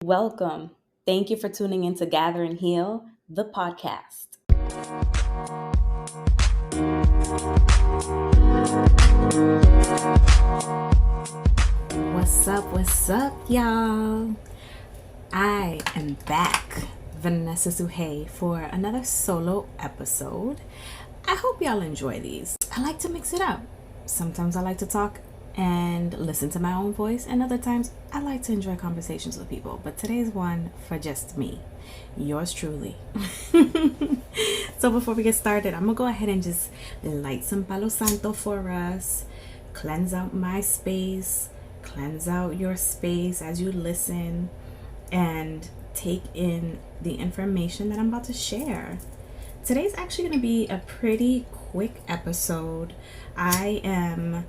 Welcome. Thank you for tuning in to Gather and Heal, the podcast. What's up, y'all? I am back, Vanessa Sujey, for another solo episode. I hope y'all enjoy these. I like to mix it up. Sometimes I like to talk and listen to my own voice, and other times I like to enjoy conversations with people. But today's one for just me, yours truly. So before we get started, I'm gonna go ahead and just light some Palo Santo for us, cleanse out my space, cleanse out your space as you listen, and take in the information that I'm about to share. Today's actually going to be a pretty quick episode. I am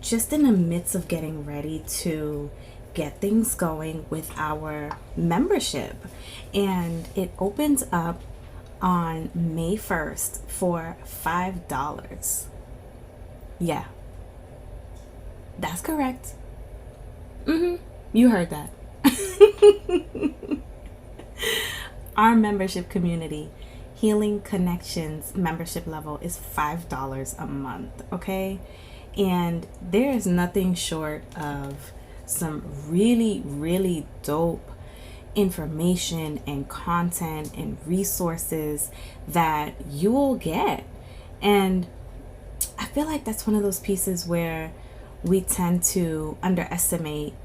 just in the midst of getting ready to get things going with our membership, and it opens up on May 1st for $5. Yeah, that's correct. You heard that. Our membership community, Healing Connections membership level, is $5 a month, okay? And there is nothing short of some really dope information and content and resources that you will get. And I feel like that's one of those pieces where we tend to underestimate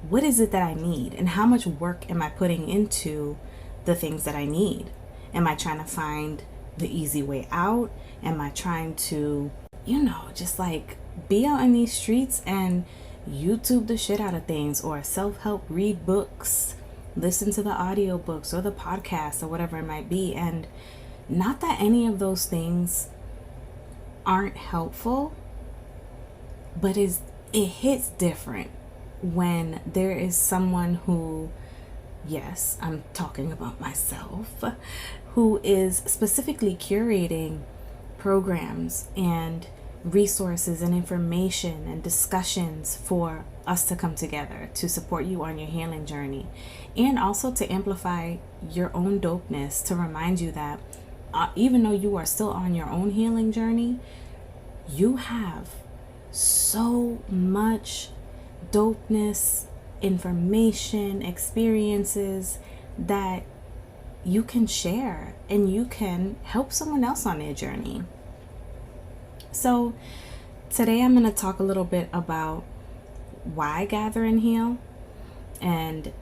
what is it that I need and how much work am I putting into the things that I need. Am I trying to find the easy way out? Am I trying to, just like be out in these streets and YouTube the shit out of things, or self-help, read books, listen to the audiobooks or the podcasts or whatever it might be? And not that any of those things aren't helpful, but it hits different when there is someone who, yes, I'm talking about myself, who is specifically curating programs and resources and information and discussions for us to come together to support you on your healing journey, and also to amplify your own dopeness, to remind you that even though you are still on your own healing journey, you have so much dopeness, information, experiences that you can share, and you can help someone else on their journey. So today I'm going to talk a little bit about why Gather and Heal, and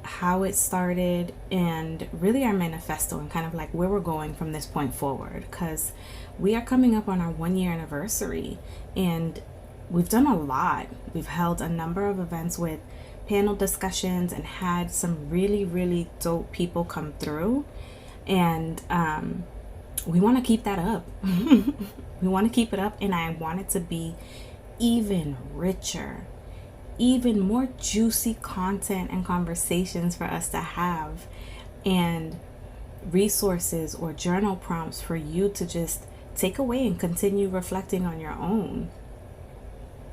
how it started, and really our manifesto, and kind of like where we're going from this point forward, because we are coming up on our 1-year anniversary, and we've done a lot. We've held a number of events with panel discussions and had some really dope people come through, and we want to keep that up. We want to keep it up, and I want it to be even richer, even more juicy content and conversations for us to have, and resources or journal prompts for you to just take away and continue reflecting on your own.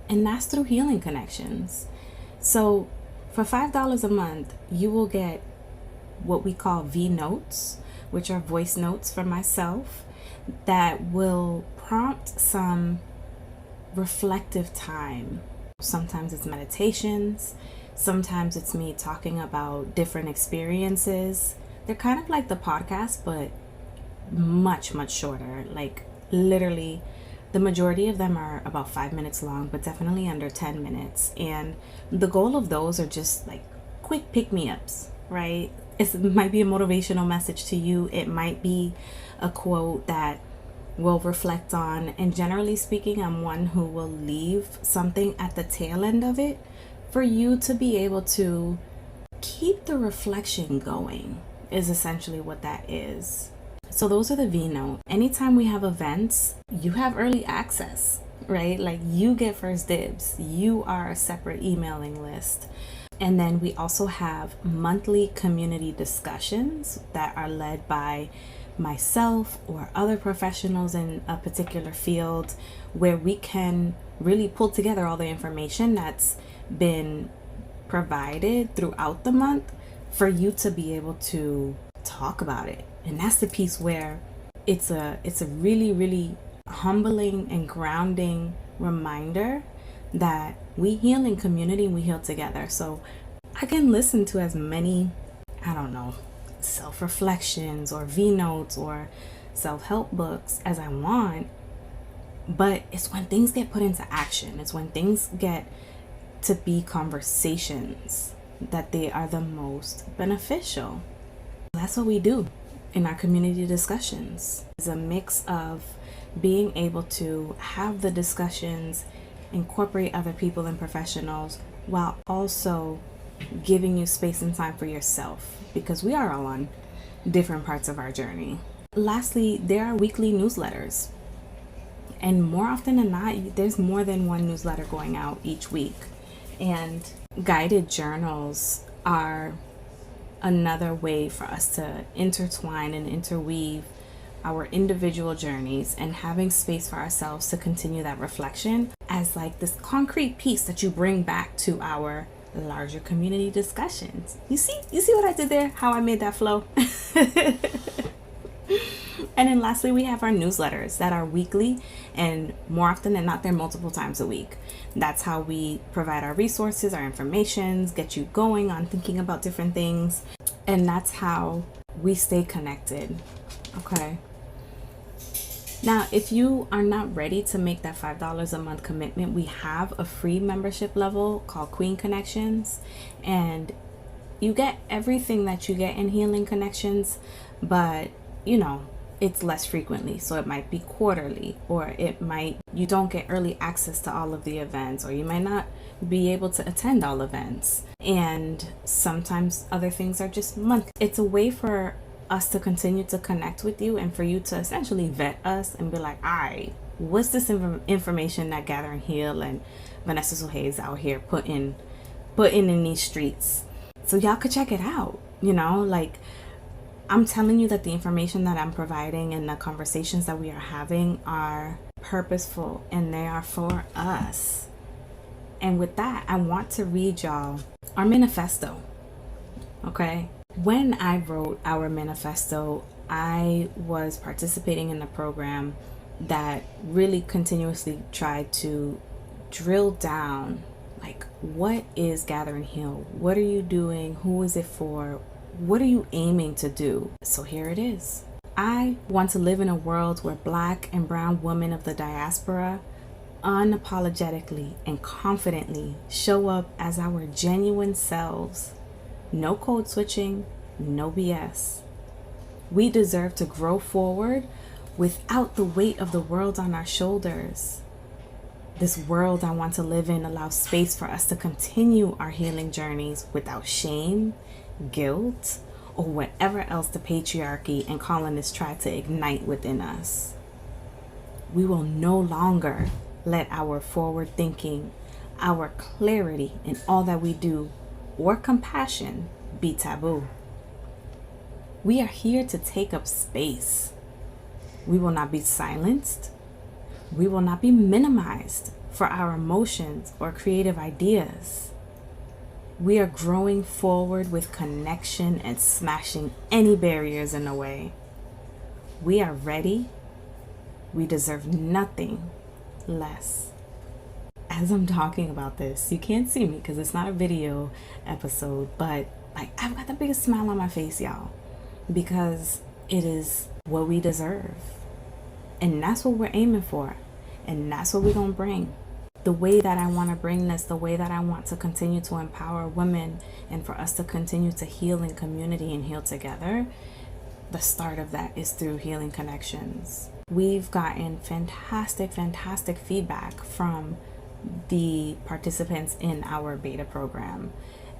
And that's through Healing Connections. So for $5 a month, you will get what we call VNotes, which are voice notes from myself that will prompt some reflective time. Sometimes it's meditations, sometimes it's me talking about different experiences. They're kind of like the podcast, but much shorter. Like literally, the majority of them are about 5 minutes long, but definitely under 10 minutes. And the goal of those are just like quick pick-me-ups, right? It might be a motivational message to you. It might be a quote that we'll reflect on. And generally speaking, I'm one who will leave something at the tail end of it for you to be able to keep the reflection going, is essentially what that is. So those are the VNote. Anytime we have events, you have early access, right? Like you get first dibs. You are a separate emailing list. And then we also have monthly community discussions that are led by myself or other professionals in a particular field, where we can really pull together all the information that's been provided throughout the month for you to be able to talk about it. And that's the piece where it's a really, really humbling and grounding reminder that we heal in community and we heal together. So I can listen to as many, self-reflections or VNotes or self-help books as I want, but it's when things get put into action, it's when things get to be conversations that they are the most beneficial. That's what we do in our community discussions. It's a mix of being able to have the discussions, incorporate other people and professionals, while also giving you space and time for yourself, because we are all on different parts of our journey. Lastly, there are weekly newsletters. And more often than not, there's more than one newsletter going out each week. And guided journals are another way for us to intertwine and interweave our individual journeys and having space for ourselves to continue that reflection as like this concrete piece that you bring back to our larger community discussions. You see what I did there? How I made that flow? And then lastly, we have our newsletters that are weekly, and more often than not, they're multiple times a week. That's how we provide our resources, our informations, get you going on thinking about different things. And that's how we stay connected. Okay. Now, if you are not ready to make that $5 a month commitment, we have a free membership level called Queen Connections, and you get everything that you get in Healing Connections, but it's less frequently. So it might be quarterly, or you don't get early access to all of the events, or you might not be able to attend all events. And sometimes other things are just monthly. It's a way for us to continue to connect with you and for you to essentially vet us and be like, all right, what's this information that Gather and Heal and Vanessa Sujey is out here putting in these streets, so y'all could check it out. I'm telling you that the information that I'm providing and the conversations that we are having are purposeful and they are for us. And with that, I want to read y'all our manifesto. Okay? When I wrote our manifesto, I was participating in a program that really continuously tried to drill down, like, what is Gather and Heal? What are you doing? Who is it for? What are you aiming to do? So here it is. I want to live in a world where Black and brown women of the diaspora unapologetically and confidently show up as our genuine selves. No code switching, no BS. We deserve to grow forward without the weight of the world on our shoulders. This world I want to live in allows space for us to continue our healing journeys without shame, guilt, or whatever else the patriarchy and colonists try to ignite within us. We will no longer let our forward thinking, our clarity in all that we do, or compassion be taboo. We are here to take up space. We will not be silenced. We will not be minimized for our emotions or creative ideas. We are growing forward with connection and smashing any barriers in the way. We are ready. We deserve nothing less. As I'm talking about this, you can't see me because it's not a video episode, but I've got the biggest smile on my face, y'all, because it is what we deserve. And that's what we're aiming for. And that's what we're going to bring. The way that I want to bring this, the way that I want to continue to empower women and for us to continue to heal in community and heal together, the start of that is through Healing Connections. We've gotten fantastic feedback from the participants in our beta program,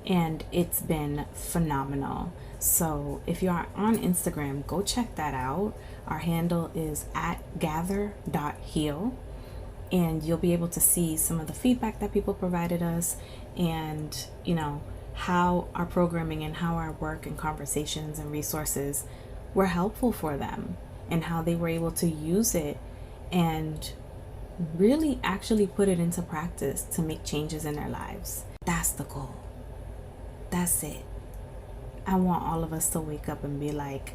and it's been phenomenal. So if you are on Instagram, go check that out. Our handle is @gather.heal. And you'll be able to see some of the feedback that people provided us and, how our programming and how our work and conversations and resources were helpful for them and how they were able to use it and really actually put it into practice to make changes in their lives. That's the goal. That's it. I want all of us to wake up and be like,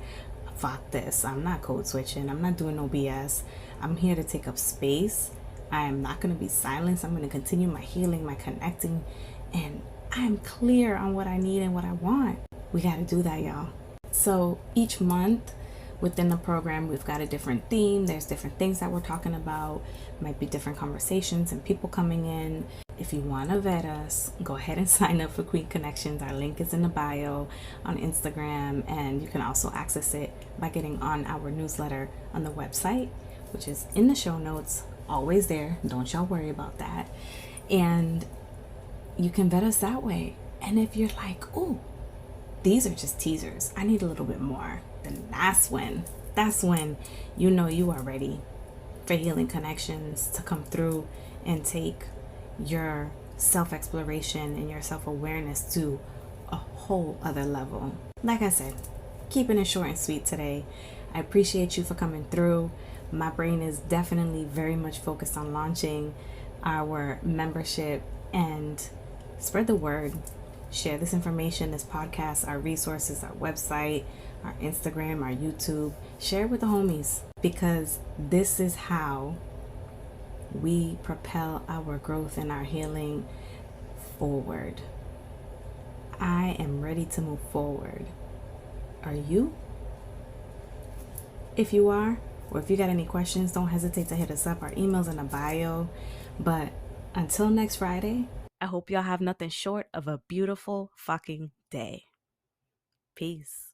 fuck this. I'm not code switching. I'm not doing no BS. I'm here to take up space. I am not going to be silenced. I'm going to continue my healing, my connecting, and I'm clear on what I need and what I want. We got to do that, y'all. So each month within the program, we've got a different theme. There's different things that we're talking about. Might be different conversations and people coming in. If you want to vet us, go ahead and sign up for Queen Connections. Our link is in the bio on Instagram, and you can also access it by getting on our newsletter on the website, which is in the show notes, always there. Don't y'all worry about that. And you can vet us that way. And if you're like, oh, these are just teasers, I need a little bit more, then that's when you know you are ready for Healing Connections to come through and take your self-exploration and your self-awareness to a whole other level. Like I said, keeping it short and sweet today. I appreciate you for coming through. My brain is definitely very much focused on launching our membership, and spread the word. Share this information, this podcast, our resources, our website, our Instagram, our YouTube. Share it with the homies, because this is how we propel our growth and our healing forward. I am ready to move forward. Are you? If you are, or if you got any questions, don't hesitate to hit us up. Our email's in the bio. But until next Friday, I hope y'all have nothing short of a beautiful fucking day. Peace.